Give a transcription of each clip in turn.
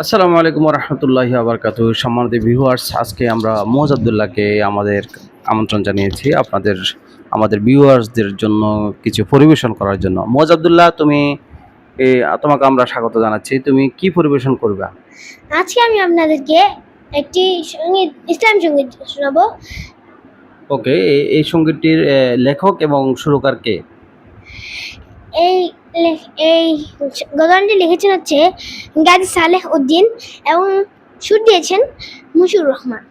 আসসালামু আলাইকুম রহমতুল্লাহি আবরকাতু। সম্মানিত ভিউয়ার্স, আজকে আমরা মোজ আবদুল্লাহকে আমাদের আমন্ত্রণ জানিয়েছি আমাদের ভিউয়ার্সদের জন্য কিছু পরিবেশন করার জন্য। মোজ আবদুল্লাহ, তোমাকে আমরা স্বাগত জানাচ্ছি। তুমি কি পরিবেশন করবে? আজকে আমি আপনাদেরকে একটি ইসলাম সঙ্গীত শোনাবো। ওকে, এই সঙ্গীতটির লেখক এবং সুরকার কে? এই এই গজলটি লিখেছেন হচ্ছে গাজী সালেহ উদ্দিন এবং সুর দিয়েছেন মুশিউর রহমান।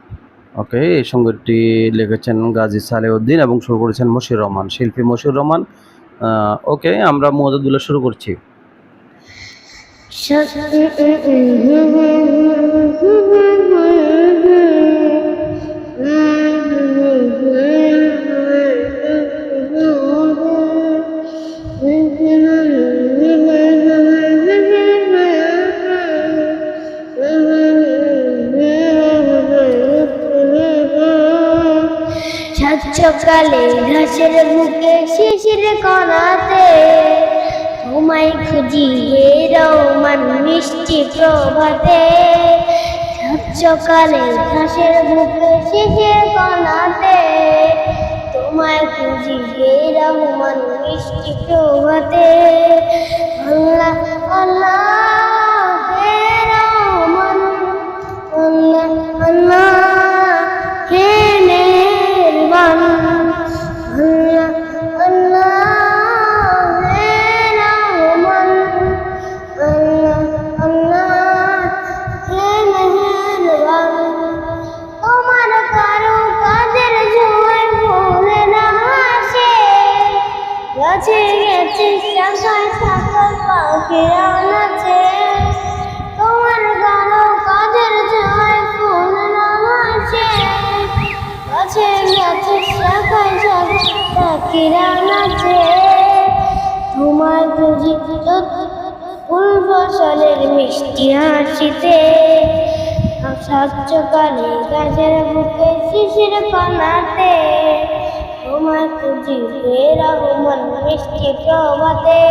ওকে, এই সঙ্গীতটি লিখেছেন গাজী সালেউদ্দিন এবং সুর করেছেন মশিউর রহমান, শিল্পী মশিউর রহমান। ওকে, আমরা মোজ আবদুল্লাহ শুরু করছি। সকালে ঘাসের বুকে শিশির কণাতে তোমায় খুঁজি হে রহমান মিষ্টি প্রভাতে। সকালে ঘাসের বুকে শিশির কণাতে তোমায় খুঁজি হে রহমান মিষ্টি প্রভাতে। আল্লাহ আল্লাহ হে রহমান, আল্লাহ আল্লাহ হে মেহেরবান, আল্লাহ আল্লাহ হে রহমান, আল্লাহ আল্লাহ হে মেহেরবান। তোমার কারো কাজের সময় ভুলে না আসে, গাছে গেছে শাখায় শাখায় পাখিরা নাচে। তোমার কারো কাজের সময় ভুলে না আসে, গাছে গেছে শাখায় শাখায় পাখিরা নাচে। তোমার খুঁজি ফুল ফসলের মিষ্টি হাসিতে, সকালে গাছের বুকে শিশির কণাতে তোমার খুঁজি হে রহমান মিষ্টি প্রভাতে।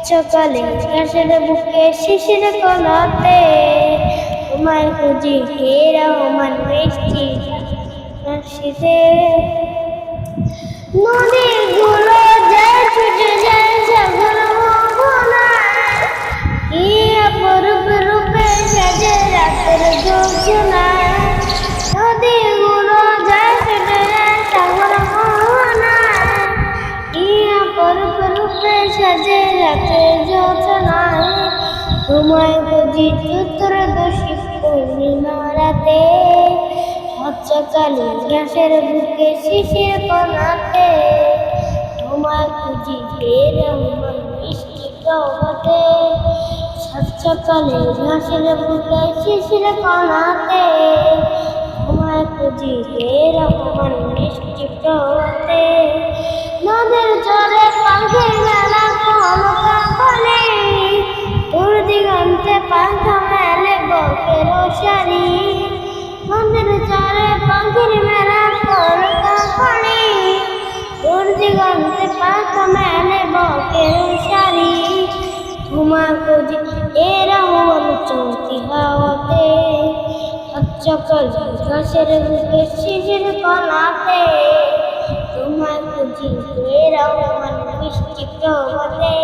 সকালে গাছের বুকে শিশির কণাতে তোমার খুঁজি হে রহমান মিষ্টি হাসিতে। নদীগুলো যায় ছুটে যায় সাগর মোহনায়, কি অপরূপ রূপে সাজে রাতের জোছনায়। নদীগুলো যায় ছুটে যায় সাগর মোহনায়, কি অপরূপ রূপে সাজে রাতের জোছনায়। তোমায় খুঁজি চতুর্দশী পূর্ণিমা রাতে, সকালে ঘাসের বুকে শিশির কণাতে তোমায় খুঁজি হে রহমান মিষ্টি প্রভাতে। সকালে ঘাসের বুকে শিশির কণাতে তোমায় খুঁজি হে রহমান মিষ্টি প্রভাতে। নদের জলে পাখির মেলা কলকা ফলে, দূর দিগন্তে পাখা মেলে বকের সারি। নদের জলে পাখির মেলা কলকা ফলে, দূর দিগন্তে পাখা মেলে বকের সারি। তোমার খুঁজি এ রহমান চলতি হাওয়াতে, সকাল ঘাসের বুকে শিশির কণাতে তোমার খুঁজি হে রহমান মিষ্টি প্রভাতে।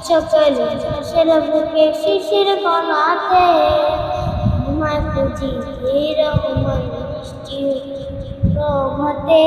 সকালে ঘাসের বুকে শিশির কণাতে তোমার খুঁজি হে রহমান মিষ্টি প্রভাতে।